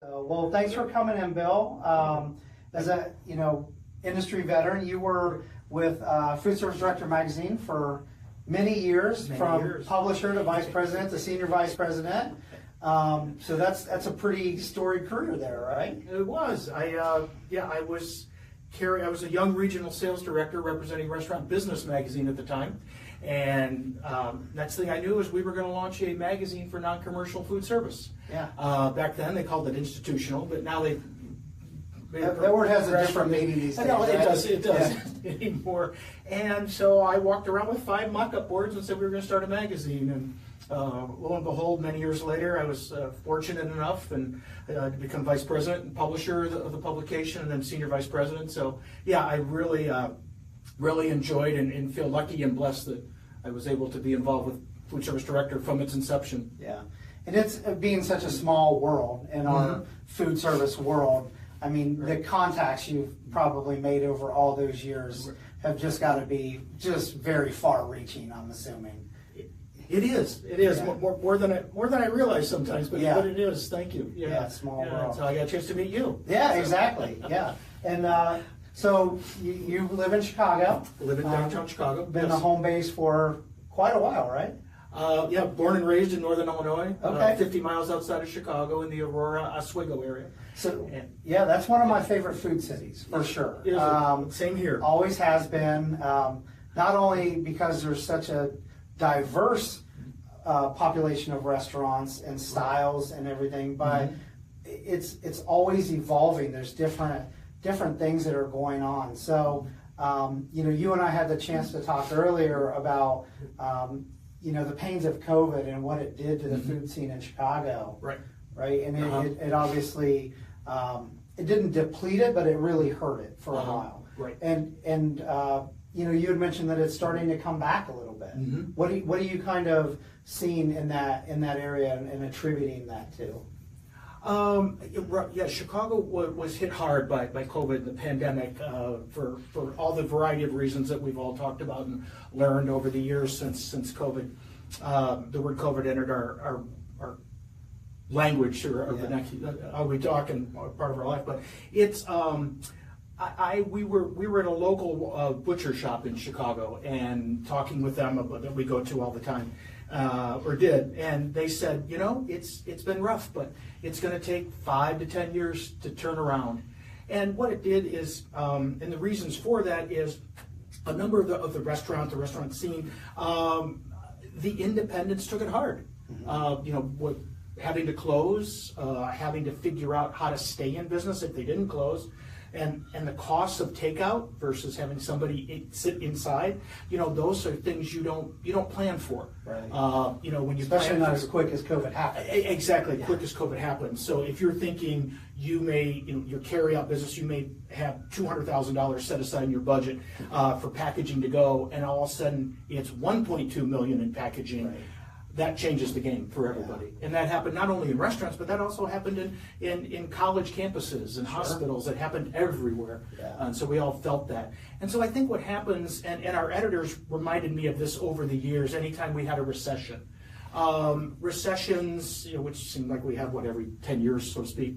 Well, thanks for coming in, Bill. As a industry veteran, you were with Foodservice Director Magazine for many years, from publisher to vice president to senior vice president. So that's a pretty storied career there, right? It was. I was a young regional sales director representing Restaurant Business Magazine at the time. And next thing I knew was we were going to launch a magazine for non-commercial food service. Yeah. Back then they called it institutional, but now they've that word has a different meaning these days. No, it right? does Yeah. anymore. And so I walked around with 5 mock-up boards and said we were going to start a magazine. And lo and behold, many years later, I was fortunate enough to become vice president and publisher of the publication, and then senior vice president. So yeah, I really enjoyed and feel lucky and blessed that I was able to be involved with Foodservice Director from its inception. Yeah, and it's being such a small world in our food service world. I mean, the contacts you've probably made over all those years have just got to be just very far-reaching, I'm assuming. It is. It is. Yeah. More than I realize sometimes, but it is. Thank you. Yeah, small world. So I got a chance to meet you. Yeah, exactly. Yeah, and so you live in Chicago. I live in downtown Chicago. Been the home base for quite a while, right? Yeah, born and raised in northern Illinois, Okay. 50 miles outside of Chicago in the Aurora, Oswego area. So yeah, that's one of my favorite food cities for sure. Same here. Always has been. Not only because there's such a diverse population of restaurants and styles and everything, but it's always evolving. There's different things that are going on. So you and I had the chance to talk earlier about the pains of COVID and what it did to the food scene in Chicago. Right, and it obviously it didn't deplete it, but it really hurt it for a while. Right. And you had mentioned that it's starting to come back a little bit. What are you kind of seeing in that area and attributing that to? Chicago was hit hard by COVID and the pandemic for all the variety of reasons that we've all talked about and learned over the years since COVID. The word COVID entered our language or how we talk and part of our life, but it's we were at a local butcher shop in Chicago and talking with them about that we go to all the time, or did, and they said, it's been rough, but it's going to take 5 to 10 years to turn around. And what it did is, and the reasons for that is a number of the restaurant scene, the independents took it hard. Having to close, having to figure out how to stay in business if they didn't close, and the cost of takeout versus having somebody sit inside. Those are things you don't plan for. Right. When you especially not as quick as COVID happened. Exactly, quick as COVID happened. So if you're thinking you may, your carry-out business, you may have $200,000 set aside in your budget for packaging to go, and all of a sudden it's 1.2 million in packaging. Right. That changes the game for everybody. And that happened not only in restaurants, but that also happened in college campuses and hospitals. It happened everywhere. Yeah. And so we all felt that. And so I think what happens, and our editors reminded me of this over the years, anytime we had a recession. Recessions, which seem like we have every 10 years, so to speak.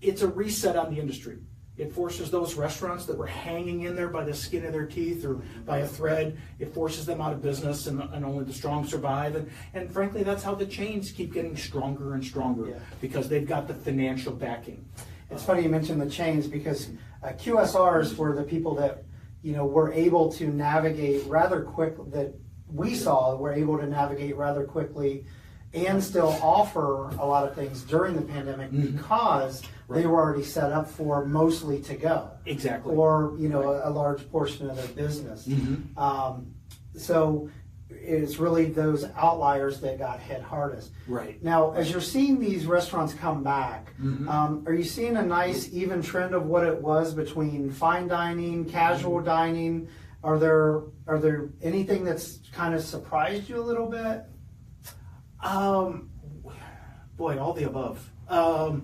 It's a reset on the industry. It forces those restaurants that were hanging in there by the skin of their teeth or by a thread, it forces them out of business, and only the strong survive. And frankly, that's how the chains keep getting stronger and stronger, because they've got the financial backing. It's funny you mentioned the chains, because QSRs were the people that were able to navigate rather quick, that we saw were able to navigate rather quickly and still offer a lot of things during the pandemic because they were already set up for mostly to go. Exactly. Or, a large portion of their business. So it's really those outliers that got hit hardest. Right. Now, as you're seeing these restaurants come back, are you seeing a nice even trend of what it was between fine dining, casual dining? Are there anything that's kind of surprised you a little bit? All the above. I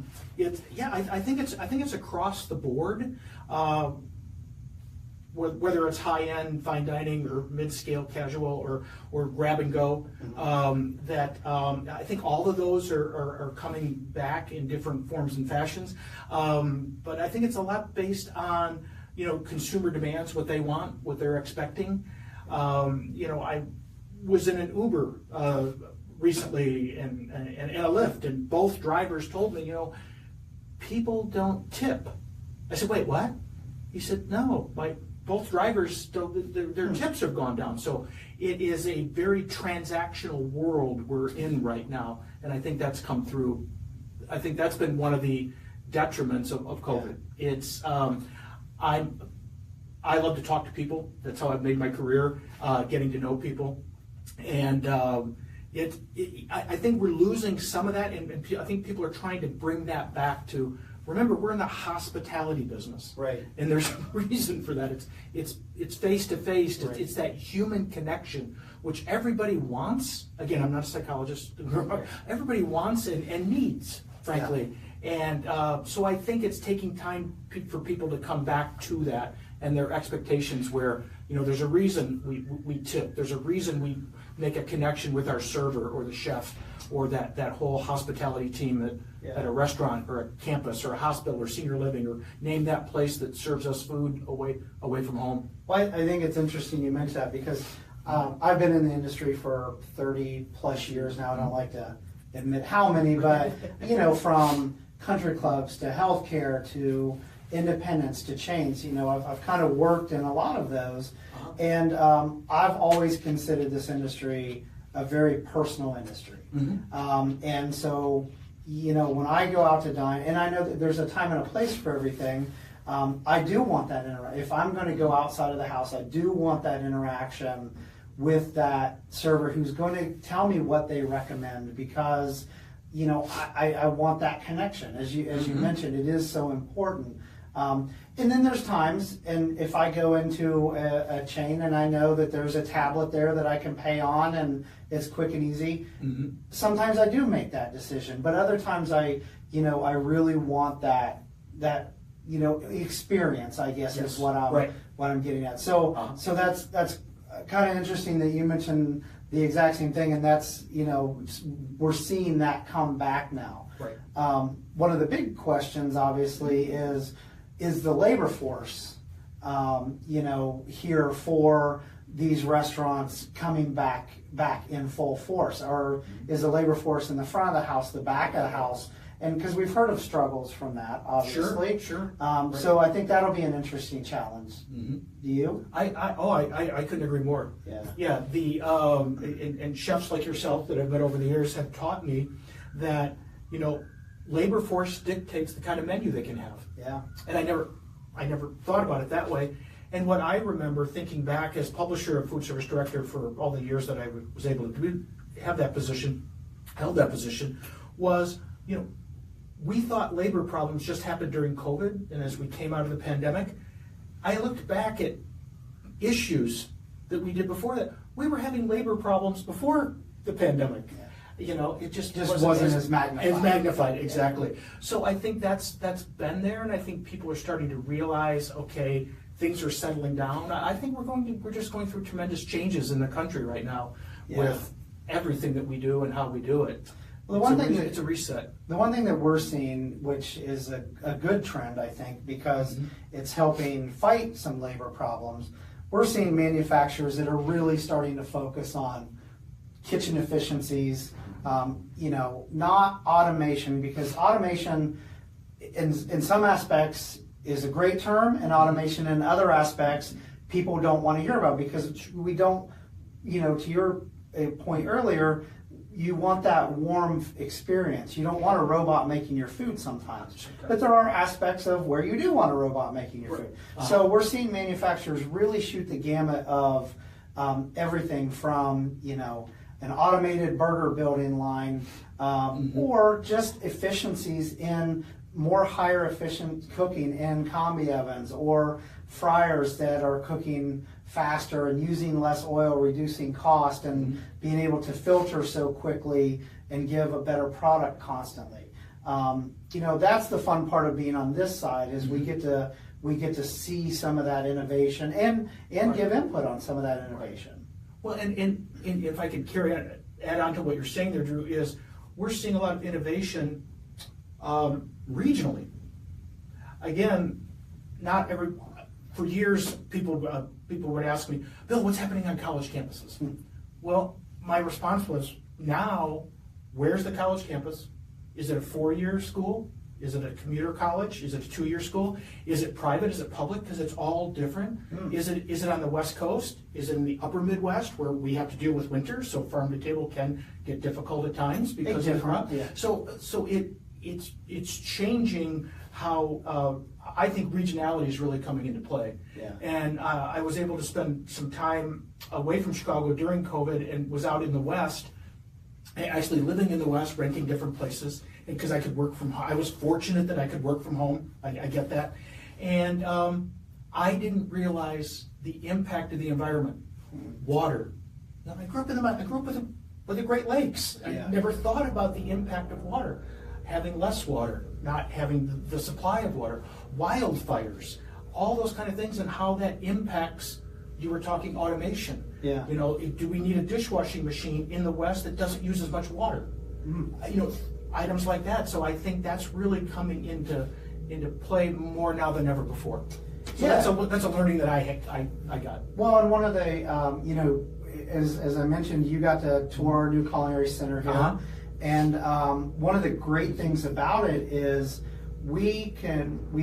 think it's across the board. whether it's high-end fine dining or mid-scale casual or grab and go, I think all of those are coming back in different forms and fashions. But I think it's a lot based on, consumer demands, what they want, what they're expecting. I was in an Uber recently and a Lyft, and both drivers told me, people don't tip. I said, wait, what? He said, no, both drivers, their tips have gone down. So it is a very transactional world we're in right now. And I think that's come through. I think that's been one of the detriments of COVID. Yeah. It's, I love to talk to people. That's how I've made my career, getting to know people. And I think we're losing some of that. And I think people are trying to bring that back to, remember, we're in the hospitality business, right? And there's a reason for that. It's face to face. It's that human connection, which everybody wants. Again, I'm not a psychologist. Everybody wants and needs, frankly. Yeah. And so I think it's taking time for people to come back to that and their expectations. Where there's a reason we tip. There's a reason we make a connection with our server or the chef or that whole hospitality team at a restaurant or a campus or a hospital or senior living, or name that place that serves us food away from home. Well, I think it's interesting you mentioned that, because I've been in the industry for 30 plus years now. I don't like to admit how many, but from country clubs to healthcare to independents to chains, I've kind of worked in a lot of those. And I've always considered this industry a very personal industry. And so, when I go out to dine, and I know that there's a time and a place for everything, I do want that interaction. If I'm going to go outside of the house, I do want that interaction with that server who's going to tell me what they recommend, because, I want that connection. As you mentioned, it is so important. And then there's times, and if I go into a chain and I know that there's a tablet there that I can pay on and it's quick and easy, sometimes I do make that decision. But other times I really want that experience, I guess, is what I'm getting at. So so that's kind of interesting that you mentioned the exact same thing, and that's we're seeing that come back now. Right. One of the big questions, obviously, is the labor force, here for these restaurants coming back in full force, or is the labor force in the front of the house, the back of the house? And because we've heard of struggles from that, obviously. Sure. So I think that'll be an interesting challenge. Do you? I couldn't agree more. Yeah. The and chefs like yourself that I've met over the years have taught me that labor force dictates the kind of menu they can have. Yeah. And I never thought about it that way. And what I remember thinking back as publisher and food service director for all the years that I was able to held that position, was, we thought labor problems just happened during COVID, and as we came out of the pandemic, I looked back at issues that we did before that. We were having labor problems before the pandemic. It just wasn't as magnified. Exactly. So I think that's been there, and I think people are starting to realize, okay, things are settling down. I think we're just going through tremendous changes in the country right now with everything that we do and how we do it. Well, it's a reset. The one thing that we're seeing, which is a good trend, I think, because it's helping fight some labor problems, we're seeing manufacturers that are really starting to focus on kitchen efficiencies, not automation, because automation in some aspects is a great term, and automation in other aspects people don't want to hear about, because we don't, to your point earlier, you want that warm experience. You don't want a robot making your food sometimes. But there are aspects of where you do want a robot making your food. So we're seeing manufacturers really shoot the gamut of everything from, an automated burger building line, or just efficiencies in more higher efficient cooking in combi ovens, or fryers that are cooking faster and using less oil, reducing cost, and being able to filter so quickly and give a better product constantly. That's the fun part of being on this side, is we get we get to see some of that innovation and give input on some of that innovation. Well, and if I could add on to what you're saying there, Drew, is we're seeing a lot of innovation regionally. Again, for years, people would ask me, Bill, what's happening on college campuses? Well, my response was, now, where's the college campus? Is it a 4-year school? Is it a commuter college? Is it a 2-year school? Is it private? Is it public? Because it's all different. Is it on the West Coast? Is it in the upper Midwest where we have to deal with winter, so farm to table can get difficult at times because of the crop? Yeah. So it's changing how I think regionality is really coming into play. Yeah. And I was able to spend some time away from Chicago during COVID and was out in the West, actually living in the West, renting different places, because I could work from home. I was fortunate that I could work from home. I get that. And I didn't realize the impact of the environment. Water. Now, I grew up with the Great Lakes. Yeah. I never thought about the impact of water. Having less water, not having the supply of water, wildfires, all those kind of things, and how that impacts. You were talking automation. Yeah. You know, do we need a dishwashing machine in the West that doesn't use as much water? You know, items like that. So I think that's really coming into play more now than ever before. So Yeah. that's a learning that I got. Well, and one of the, you know, as I mentioned, you got to tour our new culinary center here. Uh-huh. And one of the great things about it is we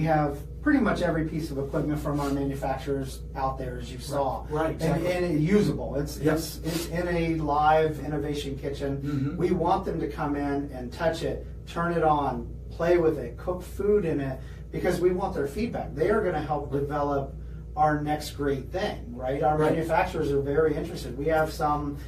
have pretty much every piece of equipment from our manufacturers out there, as you saw. Right, exactly. And usable. It's in a live innovation kitchen. Mm-hmm. We want them to come in and touch it, turn it on, play with it, cook food in it, because we want their feedback. They are going to help develop our next great thing, right? Our manufacturers are very interested. We have some,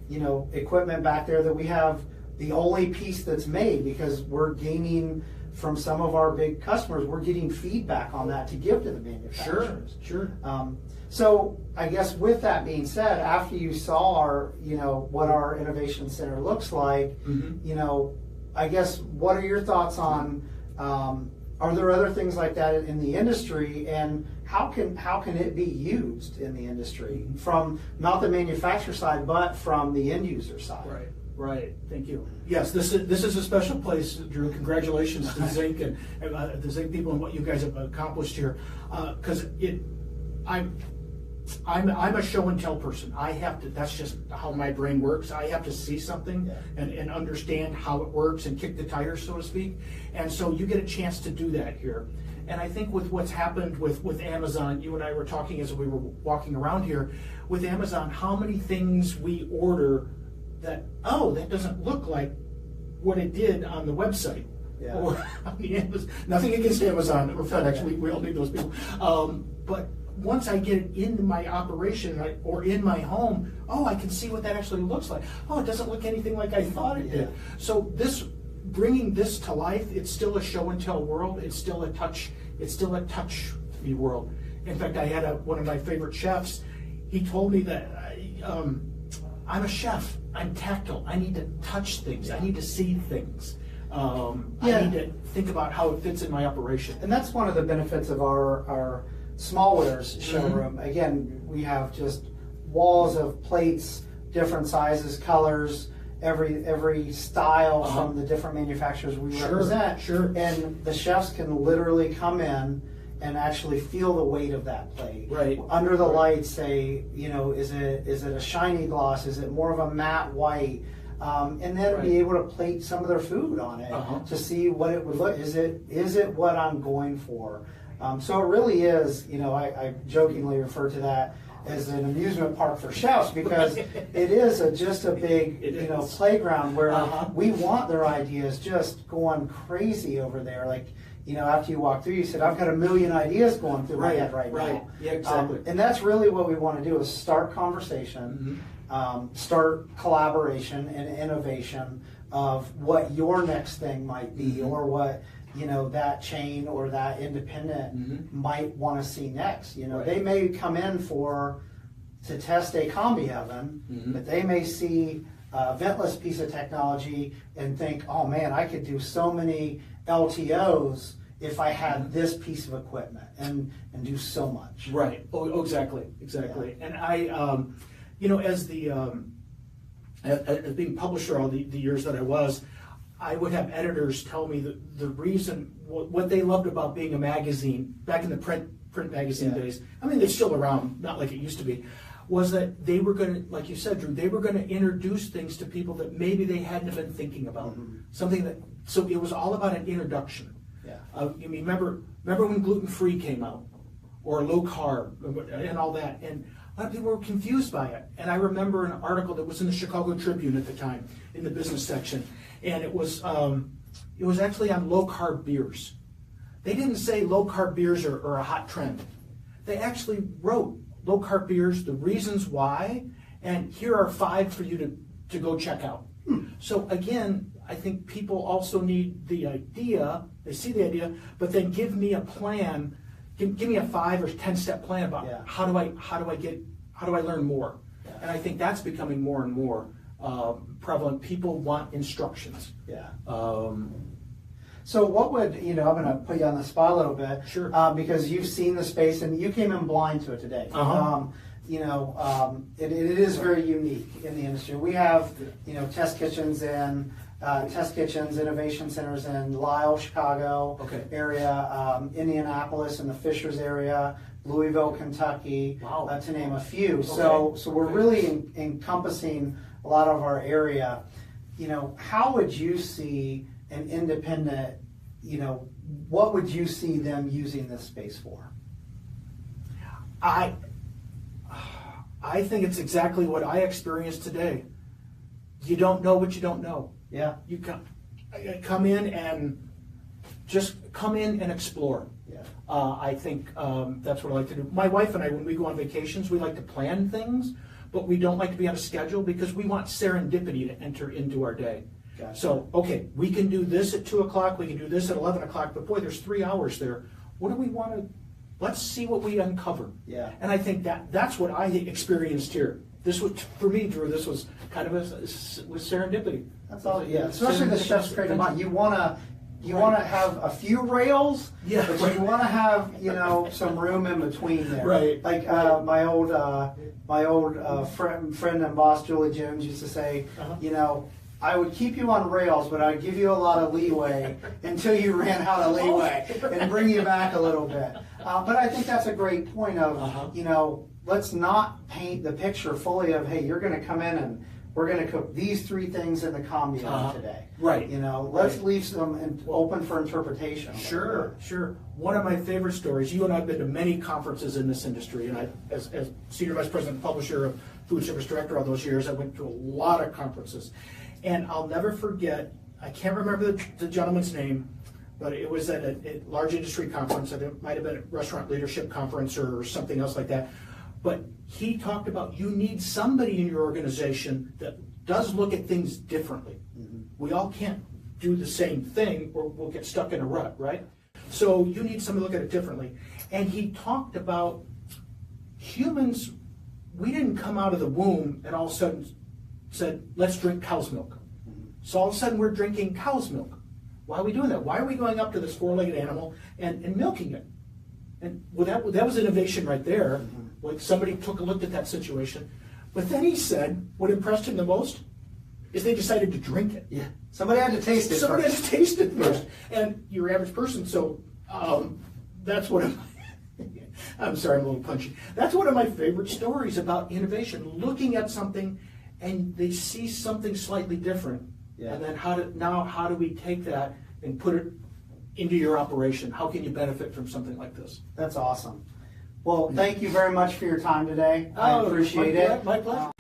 you know, equipment back there that we have the only piece that's made, because we're gaining from some of our big customers, we're getting feedback on that to give to the manufacturers. Sure. So I guess with that being said, after you saw our, you know, what our innovation center looks like, you know, I guess what are your thoughts on? Are there other things like that in the industry, and how can it be used in the industry from not the manufacturer side, but from the end user side? Right. Thank you. Yes, this is a special place, Drew. Congratulations to Zinc and the Zinc people and what you guys have accomplished here. Because I'm a show and tell person. I have to. That's just how my brain works. I have to see something and understand how it works and kick the tires, so to speak. And so you get a chance to do that here. And I think with what's happened with Amazon, you and I were talking as we were walking around here, with Amazon, how many things we order that doesn't look like what it did on the website. Yeah. Or I mean, nothing against Amazon or FedEx. We all need those people. But once I get it into my operation or in my home, I can see what that actually looks like. It doesn't look anything like I thought it did. So bringing this to life, it's still a show and tell world. It's still a touch me world. In fact, I had one of my favorite chefs. He told me that I'm a chef. I'm tactile. I need to touch things. I need to see things. I need to think about how it fits in my operation. And that's one of the benefits of our smallwares showroom. Again, we have just walls of plates, different sizes, colors, every style from the different manufacturers we represent. Sure. And the chefs can literally come in and actually feel the weight of that plate. Right. Under the lights, say, you know, is it a shiny gloss? Is it more of a matte white? And then be able to plate some of their food on it to see what it would look. Is it what I'm going for? So it really is. You know, I jokingly refer to that as an amusement park for chefs, because it is just a big playground where we want their ideas just going crazy over there. Like, you know, after you walk through, you said, I've got a million ideas going through my head right now. Yeah, exactly. And that's really what we want to do, is start conversation, start collaboration and innovation of what your next thing might be, or what, you know, that chain or that independent might want to see next. You know, they may come in to test a combi oven, but they may see a ventless piece of technology and think, oh man, I could do so many LTOs if I had this piece of equipment and do so much. Right. Oh, exactly. Yeah. And I, you know, as being publisher all the years that I was, I would have editors tell me the reason, what they loved about being a magazine, back in the print magazine days, I mean, they're still around, not like it used to be, was that they were going to, like you said, Drew, they were going to introduce things to people that maybe they hadn't been thinking about. Something that, so it was all about an introduction. Yeah. You mean, remember when gluten-free came out, or low carb, and all that, and a lot of people were confused by it. And I remember an article that was in the Chicago Tribune at the time, in the business section, and it was actually on low carb beers. They didn't say low carb beers are a hot trend. They actually wrote low carb beers, the reasons why, and here are 5 for you to go check out. So again, I think people also need the idea, they see the idea, but then give me a plan, give me a 5 or 10-step plan about how do I learn more? Yeah. And I think that's becoming more and more prevalent. People want instructions. Yeah. So what would, I'm going to put you on the spot a little bit. Sure. Because you've seen the space and you came in blind to it today. It is very unique in the industry. We have, test kitchens, innovation centers in Lisle, Chicago area, Indianapolis in the Fishers area, Louisville, Kentucky, to name a few. Okay. So we're really encompassing a lot of our area. How would you see an independent, what would you see them using this space for? I think it's exactly what I experienced today. You don't know what you don't know. Yeah. You come in and explore. Yeah. I think that's what I like to do. My wife and I, when we go on vacations, we like to plan things, but we don't like to be on a schedule because we want serendipity to enter into our day. Gotcha. So, okay, we can do this at 2 o'clock, we can do this at 11 o'clock, but boy, there's 3 hours there. What do we want to, let's see what we uncover. Yeah. And I think that's what I experienced here. This was, for me, Drew, this was kind of with serendipity. That's all, yeah. Especially the chef's creative mind. You want to have a few rails, but you want to have, some room in between there. Right. Like my old friend and boss, Julie Jones, used to say, I would keep you on rails, but I'd give you a lot of leeway until you ran out of leeway and bring you back a little bit. But I think that's a great point of, let's not paint the picture fully of, hey, you're going to come in and we're going to cook these 3 things in the combi today. Right. Let's leave some open for interpretation. Sure. One of my favorite stories, you and I have been to many conferences in this industry, and I, as Senior Vice President and Publisher of Foodservice Director all those years, I went to a lot of conferences. And I'll never forget, I can't remember the gentleman's name, but it was at a large industry conference. It might have been a restaurant leadership conference or something else like that. But he talked about you need somebody in your organization that does look at things differently. We all can't do the same thing or we'll get stuck in a rut, right? So you need somebody to look at it differently. And he talked about humans, we didn't come out of the womb and all of a sudden said, let's drink cow's milk. So all of a sudden we're drinking cow's milk. Why are we doing that? Why are we going up to this 4-legged animal and milking it? And well, that was innovation right there. Like somebody looked at that situation. But then he said, what impressed him the most is they decided to drink it. Yeah. Somebody had to taste it Somebody first. had to taste it first. And your average person, so that's what I'm sorry, I'm a little punchy. That's one of my favorite stories about innovation, looking at something and they see something slightly different. Yeah. And then how do we take that and put it into your operation? How can you benefit from something like this? That's awesome. Well, thank you very much for your time today. I appreciate it. My pleasure.